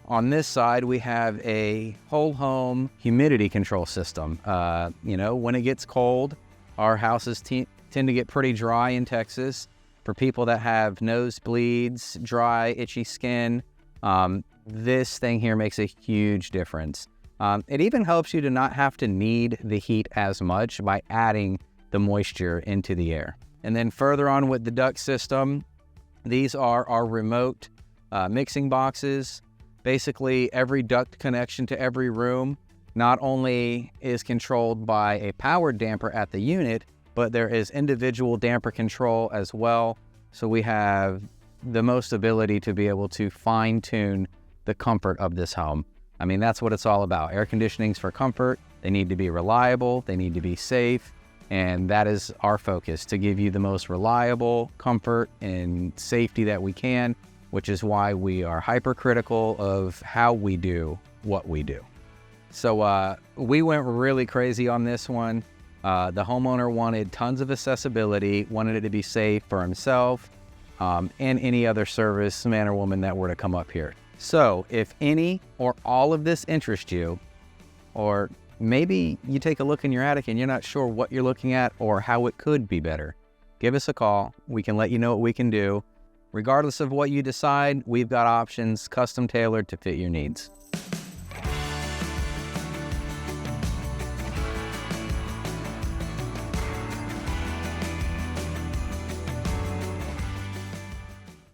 on this side, we have a whole home humidity control system. When it gets cold, our houses tend to get pretty dry in Texas. For people that have nosebleeds, dry, itchy skin, this thing here makes a huge difference. It even helps you to not have to need the heat as much by adding the moisture into the air. And then further on with the duct system, these are our remote mixing boxes. Basically, every duct connection to every room not only is controlled by a power damper at the unit, but there is individual damper control as well. So we have the most ability to be able to fine tune the comfort of this home. I mean, that's what it's all about. Air conditioning's for comfort. They need to be reliable. They need to be safe. And that is our focus, to give you the most reliable comfort and safety that we can, which is why we are hypercritical of how we do what we do. So we went really crazy on this one. The homeowner wanted tons of accessibility, wanted it to be safe for himself and any other service man or woman that were to come up here. So if any or all of this interests you, or maybe you take a look in your attic and you're not sure what you're looking at or how it could be better, give us a call. We can let you know what we can do. Regardless of what you decide, we've got options custom tailored to fit your needs.